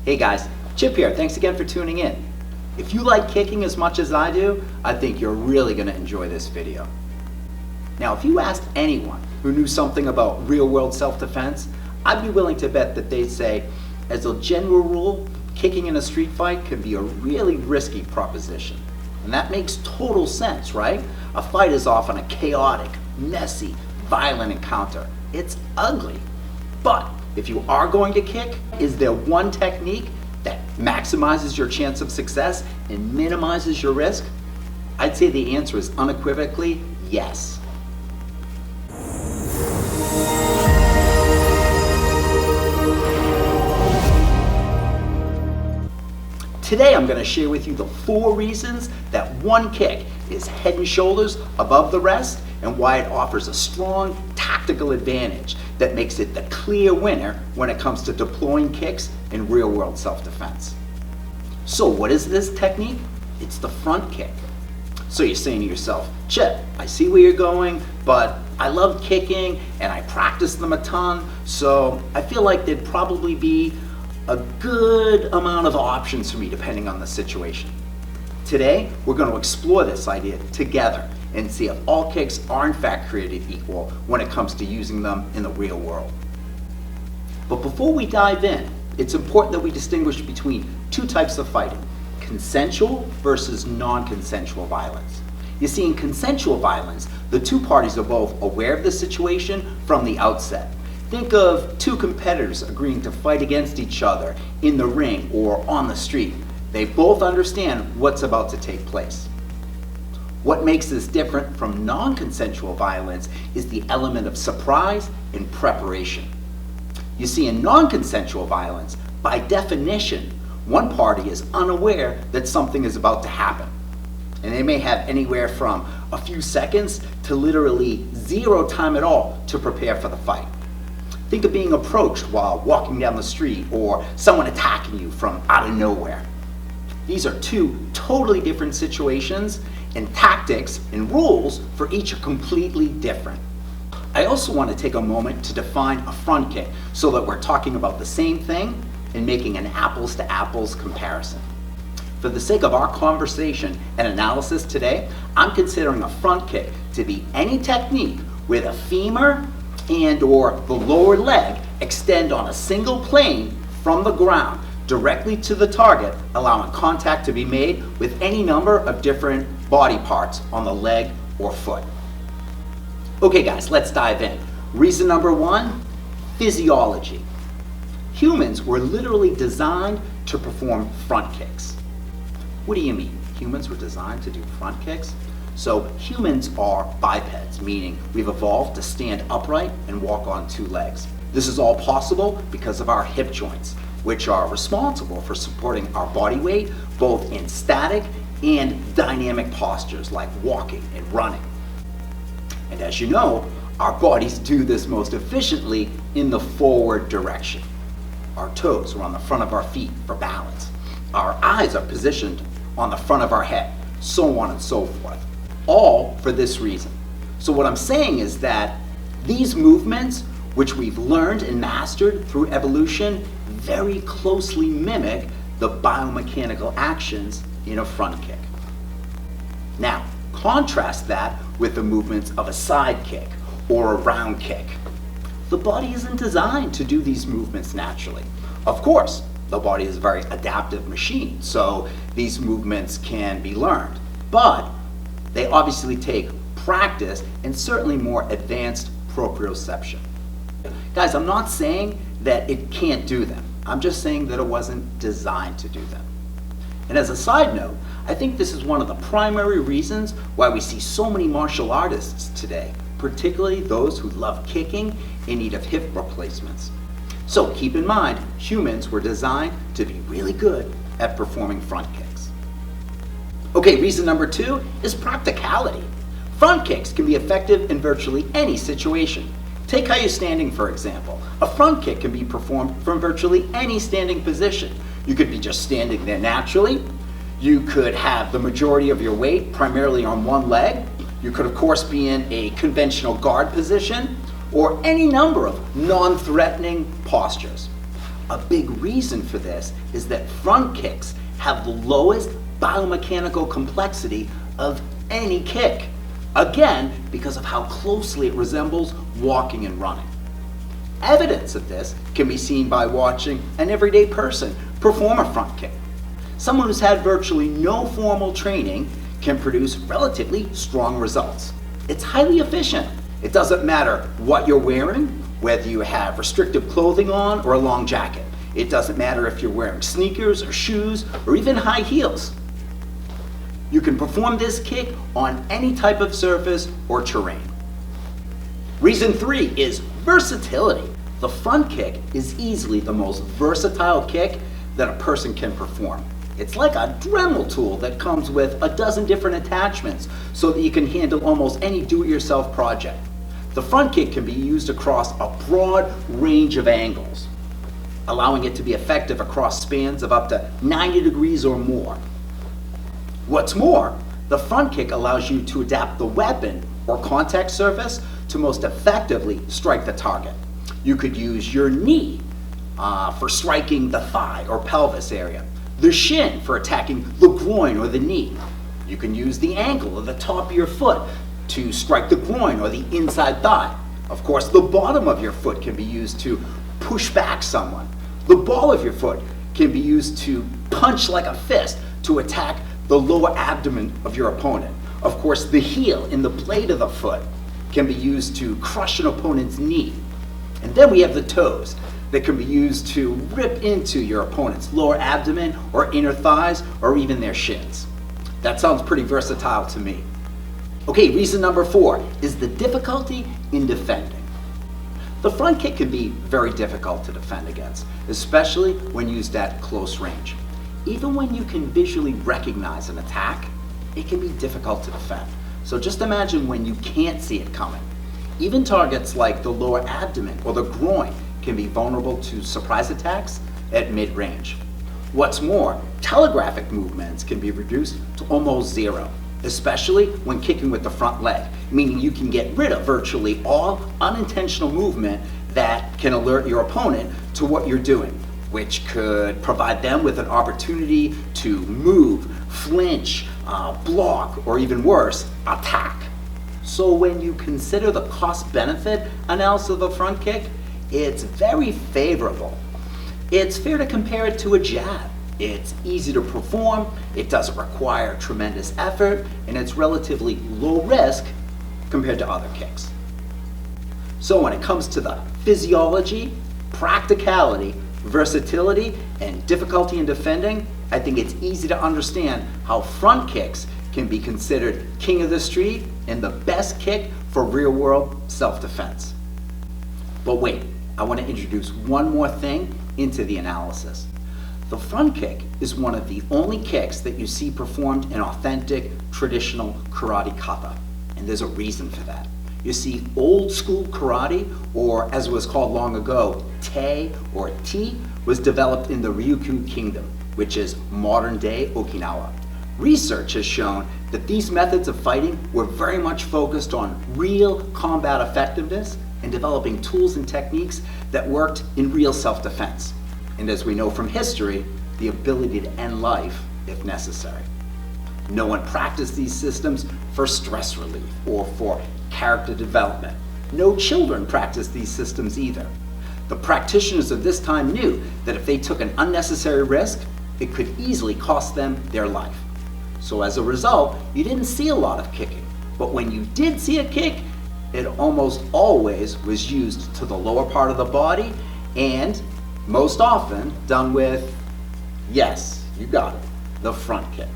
Hey guys, Chip here. Thanks again for tuning in. If you like kicking as much as I do, I think you're really going to enjoy this video. Now, if you asked anyone who knew something about real-world self-defense, I'd be willing to bet that they'd say, as a general rule, kicking in a street fight can be a really risky proposition. And that makes total sense, right? A fight is often a chaotic, messy, violent encounter. It's ugly. But if you are going to kick, is there one technique that maximizes your chance of success and minimizes your risk? I'd say the answer is unequivocally yes. Today I'm going to share with you the 4 reasons that one kick is head and shoulders above the rest and why it offers a strong tactical advantage that makes it the clear winner when it comes to deploying kicks in real-world self-defense. So what is this technique? It's the front kick. So you're saying to yourself, Chip, I see where you're going, but I love kicking and I practice them a ton, so I feel like there'd probably be a good amount of options for me depending on the situation. Today, we're going to explore this idea together and see if all kicks are in fact created equal when it comes to using them in the real world. But before we dive in, it's important that we distinguish between 2 types of fighting: consensual versus non-consensual violence. You see, in consensual violence, the 2 parties are both aware of the situation from the outset. Think of 2 competitors agreeing to fight against each other in the ring or on the street. They both understand what's about to take place. What makes this different from non-consensual violence is the element of surprise and preparation. You see, in non-consensual violence, by definition, one party is unaware that something is about to happen. And they may have anywhere from a few seconds to literally 0 time at all to prepare for the fight. Think of being approached while walking down the street or someone attacking you from out of nowhere. These are 2 totally different situations, and tactics and rules for each are completely different. I also want to take a moment to define a front kick so that we're talking about the same thing and making an apples to apples comparison. For the sake of our conversation and analysis today, I'm considering a front kick to be any technique where the femur and or the lower leg extend on a single plane from the ground directly to the target, allowing contact to be made with any number of different body parts on the leg or foot. Okay guys, let's dive in. Reason number 1, physiology. Humans were literally designed to perform front kicks. What do you mean? Humans were designed to do front kicks? So humans are bipeds, meaning we've evolved to stand upright and walk on 2 legs. This is all possible because of our hip joints, which are responsible for supporting our body weight both in static and dynamic postures like walking and running. And as you know, our bodies do this most efficiently in the forward direction. Our toes are on the front of our feet for balance. Our eyes are positioned on the front of our head, so on and so forth. All for this reason. So what I'm saying is that these movements, which we've learned and mastered through evolution, very closely mimic the biomechanical actions in a front kick. Now, contrast that with the movements of a side kick or a round kick. The body isn't designed to do these movements naturally. Of course, the body is a very adaptive machine, so these movements can be learned. But they obviously take practice and certainly more advanced proprioception. Guys, I'm not saying that it can't do them. I'm just saying that it wasn't designed to do them. And as a side note, I think this is one of the primary reasons why we see so many martial artists today, particularly those who love kicking in need of hip replacements. So keep in mind, humans were designed to be really good at performing front kicks. Okay, reason number 2 is practicality. Front kicks can be effective in virtually any situation. Take how you're standing, for example. A front kick can be performed from virtually any standing position. You could be just standing there naturally. You could have the majority of your weight primarily on one leg. You could, of course, be in a conventional guard position or any number of non-threatening postures. A big reason for this is that front kicks have the lowest biomechanical complexity of any kick. Again, because of how closely it resembles walking and running. Evidence of this can be seen by watching an everyday person perform a front kick. Someone who's had virtually no formal training can produce relatively strong results. It's highly efficient. It doesn't matter what you're wearing, whether you have restrictive clothing on or a long jacket. It doesn't matter if you're wearing sneakers or shoes or even high heels. You can perform this kick on any type of surface or terrain. Reason 3 is versatility. The front kick is easily the most versatile kick that a person can perform. It's like a Dremel tool that comes with a dozen different attachments so that you can handle almost any do-it-yourself project. The front kick can be used across a broad range of angles, allowing it to be effective across spans of up to 90 degrees or more. What's more, the front kick allows you to adapt the weapon or contact surface to most effectively strike the target. You could use your knee for striking the thigh or pelvis area, the shin for attacking the groin or the knee. You can use the ankle or the top of your foot to strike the groin or the inside thigh. Of course, the bottom of your foot can be used to push back someone. The ball of your foot can be used to punch like a fist to attack the lower abdomen of your opponent. Of course, the heel and the blade of the foot can be used to crush an opponent's knee. And then we have the toes that can be used to rip into your opponent's lower abdomen or inner thighs or even their shins. That sounds pretty versatile to me. Okay, reason number 4 is the difficulty in defending. The front kick can be very difficult to defend against, especially when used at close range. Even when you can visually recognize an attack, it can be difficult to defend. So just imagine when you can't see it coming. Even targets like the lower abdomen or the groin can be vulnerable to surprise attacks at mid-range. What's more, telegraphic movements can be reduced to almost zero, especially when kicking with the front leg, meaning you can get rid of virtually all unintentional movement that can alert your opponent to what you're doing, which could provide them with an opportunity to move, flinch, block, or even worse, attack. So when you consider the cost-benefit analysis of a front kick, it's very favorable. It's fair to compare it to a jab. It's easy to perform, it doesn't require tremendous effort, and it's relatively low risk compared to other kicks. So when it comes to the physiology, practicality, versatility, and difficulty in defending, I think it's easy to understand how front kicks can be considered king of the street and the best kick for real-world self-defense. But wait, I want to introduce one more thing into the analysis. The front kick is one of the only kicks that you see performed in authentic, traditional karate kata, and there's a reason for that. You see, old school karate, or as it was called long ago, te or ti, was developed in the Ryukyu Kingdom, which is modern-day Okinawa. Research has shown that these methods of fighting were very much focused on real combat effectiveness and developing tools and techniques that worked in real self-defense. And as we know from history, the ability to end life if necessary. No one practiced these systems for stress relief or for character development. No children practiced these systems either. The practitioners of this time knew that if they took an unnecessary risk, it could easily cost them their life. So as a result, you didn't see a lot of kicking. But when you did see a kick, it almost always was used to the lower part of the body and most often done with, yes, you got it, the front kick.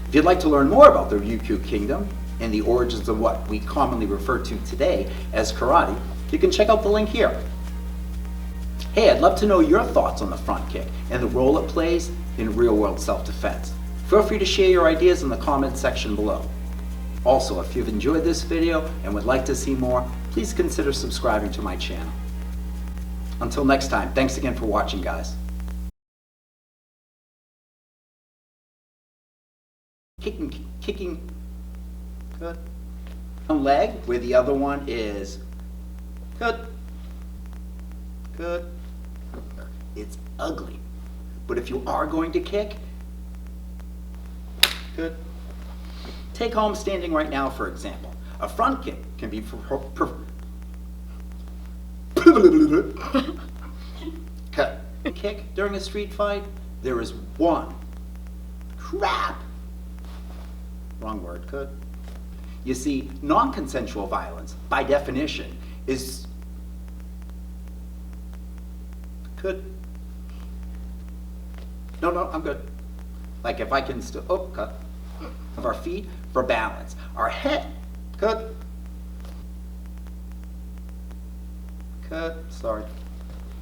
If you'd like to learn more about the Ryukyu Kingdom and the origins of what we commonly refer to today as karate, you can check out the link here. Hey, I'd love to know your thoughts on the front kick and the role it plays in real-world self-defense. Feel free to share your ideas in the comment section below. Also, if you've enjoyed this video and would like to see more, please consider subscribing to my channel. Until next time, thanks again for watching, guys. Kicking, good. One leg, where the other one is good. it's ugly. But if you are going to kick, good. Take home standing right now, for example. A front kick can be cut. Kick during a street fight, there is one. Crap. Wrong word, could. You see, non-consensual violence, by definition, is could. No, I'm good. Like if I can still, cut. Of our feet for balance. Our head, cut. Sorry.